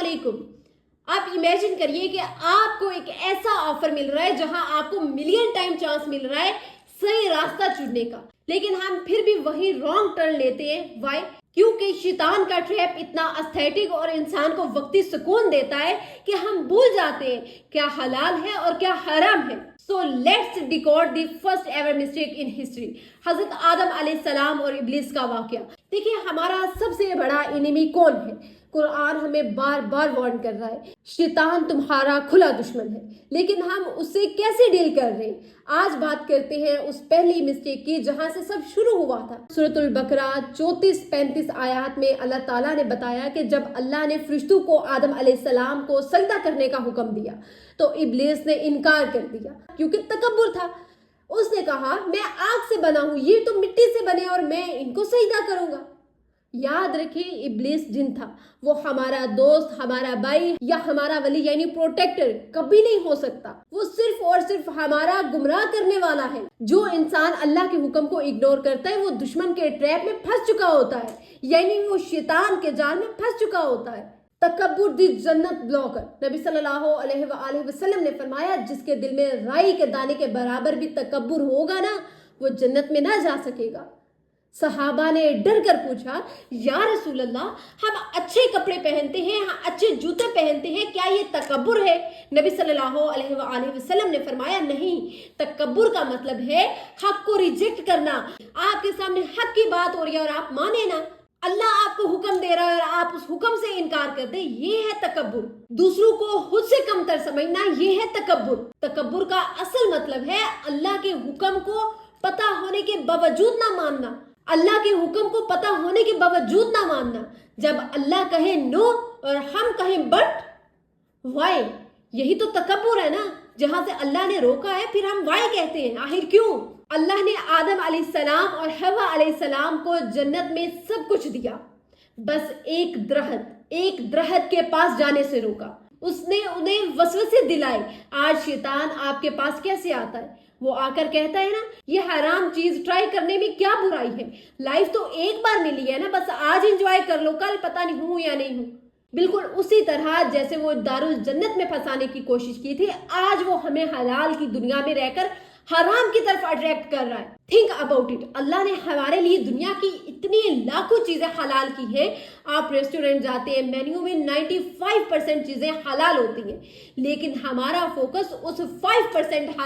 علیکم. آپ امیجن کریے کہ آپ کو ایک ایسا آفر مل رہا ہے جہاں آپ کو ملین ٹائم چانس مل رہا ہے صحیح راستہ چننے کا، لیکن ہم پھر بھی وہی رانگ ٹرن لیتے ہیں. وائی؟ کیونکہ شیطان کا ٹریپ اتنا استھیٹک اور انسان کو وقتی سکون دیتا ہے کہ ہم بھول جاتے ہیں کیا حلال ہے اور کیا حرام ہے. So let's decode the first ever mistake in history. حضرت آدم علیہ السلام اور ابلیس کا واقعہ. دیکھیں ہمارا سب سے بڑا انیمی کون ہے؟ قرآن ہمیں بار بار وارن کر رہا ہے، شیطان تمہارا کھلا دشمن ہے، لیکن ہم اس سے کیسے ڈیل کر رہے ہیں؟ آج بات کرتے ہیں اس پہلی مسٹیک کی جہاں سے سب شروع ہوا تھا. سورۃ البقرہ 34-35 آیات میں اللہ تعالیٰ نے بتایا کہ جب اللہ نے فرشتوں کو آدم علیہ السلام کو سجدہ کرنے کا حکم دیا تو ابلیس نے انکار کر دیا کیونکہ تکبر تھا. اس نے کہا میں آگ سے بنا ہوں، یہ تو مٹی سے بنے اور میں ان کو سجدہ کروں گا. یاد رکھیں ابلیس جن تھا، وہ ہمارا دوست، ہمارا بھائی یا ہمارا ولی یعنی پروٹیکٹر کبھی نہیں ہو سکتا. وہ صرف اور صرف ہمارا گمراہ کرنے والا ہے. جو انسان اللہ کے حکم کو اگنور کرتا ہے وہ دشمن کے ٹریپ میں پھنس چکا ہوتا ہے، یعنی وہ شیطان کے جال میں پھنس چکا ہوتا ہے. تکبر دی جنت بلاکر. نبی صلی اللہ علیہ وآلہ وسلم نے فرمایا جس کے دل میں رائی کے دانے کے برابر بھی تکبر ہوگا نا وہ جنت میں نہ جا سکے گا. صحابہ نے ڈر کر پوچھا یا رسول اللہ ہم اچھے کپڑے پہنتے ہیں، اچھے جوتے پہنتے ہیں، کیا یہ تکبر ہے؟ نبی صلی اللہ علیہ وآلہ وسلم نے فرمایا نہیں، تکبر کا مطلب ہے حق کو ریجیکٹ کرنا. آپ کے سامنے حق کی بات ہو رہی ہے اور آپ مانے نا، اللہ آپ کو حکم دے رہا ہے اور آپ اس حکم سے انکار کر دیں، یہ ہے تکبر. دوسروں کو خود سے کمتر سمجھنا، یہ ہے تکبر. تکبر کا اصل مطلب ہے اللہ کے حکم کو پتہ ہونے کے باوجود نہ ماننا، اللہ کے حکم کو پتہ ہونے کے باوجود نہ ماننا. جب اللہ کہے نو اور ہم کہیں بٹ وائی، یہی تو تکبر ہے نا. جہاں سے اللہ نے روکا ہے پھر ہم وائی کہتے ہیں. آخر کیوں؟ اللہ نے آدم علیہ السلام اور حوا علیہ السلام کو جنت میں سب کچھ دیا، بس ایک درخت کے پاس جانے سے روکا. اس نے انہیں وسوسے دلائے. آج شیطان آپ کے پاس کیسے آتا ہے؟ وہ آ کر کہتا ہے نا یہ حرام چیز ٹرائی کرنے میں کیا برائی ہے، لائف تو ایک بار ملی ہے نا، بس آج انجوائے کر لو، کل پتہ نہیں ہوں یا نہیں ہوں. بالکل اسی طرح جیسے وہ دارالجنت میں پھنسانے کی کوشش کی تھی، آج وہ ہمیں حلال کی دنیا میں رہ کر حرام کی طرف اٹریکٹ کر رہا ہے. Think about it. اللہ نے ہمارے لیے دنیا کی اتنی لاکھوں چیزیں حلال کی ہیں. آپ ریسٹورنٹ جاتے ہیں، مینیو میں 95% چیزیں حلال ہوتی ہیں، لیکن ہمارا فوکس اس 5%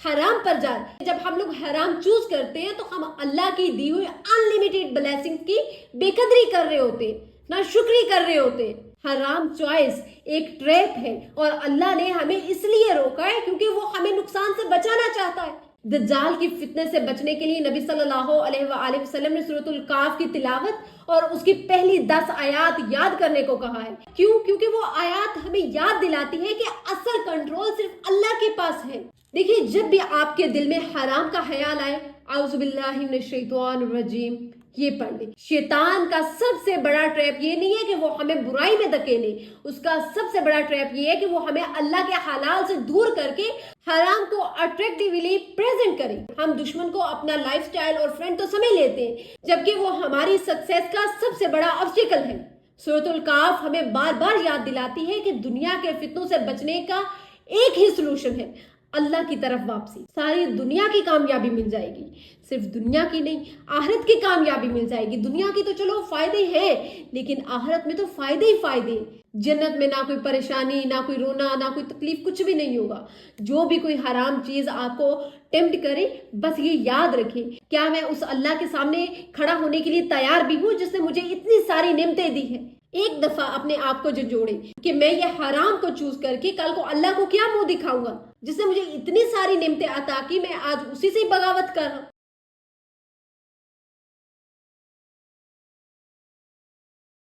حرام پر جا رہا ہے. جب ہم لوگ حرام چوز کرتے ہیں تو ہم اللہ کی دی ہوئی انلیمیٹڈ بلیسنگ کی بے قدری کر رہے ہوتے ہیں، نہ شکری کر رہے ہوتے ہیں. حرام چوائس ایک ٹریپ ہے اور اللہ نے ہمیں اس لیے روکا ہے کیونکہ وہ ہمیں نقصان سے بچانا چاہتا ہے. دجال کی فتنے سے بچنے کے لیے نبی صلی اللہ علیہ وآلہ وسلم نے سورۃ الکاف کی تلاوت اور اس کی پہلی 10 آیات یاد کرنے کو کہا ہے. کیوں؟ کیونکہ وہ آیات ہمیں یاد دلاتی ہے کہ اصل کنٹرول صرف اللہ کے پاس ہے. دیکھیے جب بھی آپ کے دل میں حرام کا خیال آئے اعوذ باللہ من الشیطان الرجیم یہ پڑھ لیں. شیطان کا سب سے بڑا ٹریپ یہ نہیں ہے کہ وہ ہمیں برائی میں دھکیلے، اس کا سب سے بڑا ٹریپ یہ ہے کہ وہ ہمیں اللہ کے حلال سے دور کر کے حرام کو اٹریکٹیولی پریزنٹ کرے. ہم دشمن کو اپنا لائف سٹائل اور فرینڈ تو سمجھ لیتے ہیں جبکہ وہ ہماری سکسیس کا سب سے بڑا آبسٹیکل ہے. سورۃ الکاف ہمیں بار بار یاد دلاتی ہے کہ دنیا کے فتنوں سے بچنے کا ایک ہی سلوشن ہے، اللہ کی طرف واپسی. ساری دنیا کی کامیابی مل جائے گی، صرف دنیا کی نہیں آخرت کی کامیابی مل جائے گی. دنیا کی تو چلو فائدے ہیں لیکن آخرت میں تو فائدے ہی فائدے. جنت میں نہ کوئی پریشانی، نہ کوئی رونا، نہ کوئی تکلیف، کچھ بھی نہیں ہوگا. جو بھی کوئی حرام چیز آپ کو ٹیمپٹ کرے بس یہ یاد رکھیں کیا میں اس اللہ کے سامنے کھڑا ہونے کے لیے تیار بھی ہوں جس نے مجھے اتنی ساری نعمتیں دی ہیں. ایک دفعہ اپنے آپ کو جو جوڑے کہ میں یہ حرام کو چوز کر کے کل کو اللہ کو کیا منہ دکھاؤں گا جس نے مجھے اتنی ساری نعمتیں عطا کی، میں آج اسی سے بغاوت کر رہا ہوں.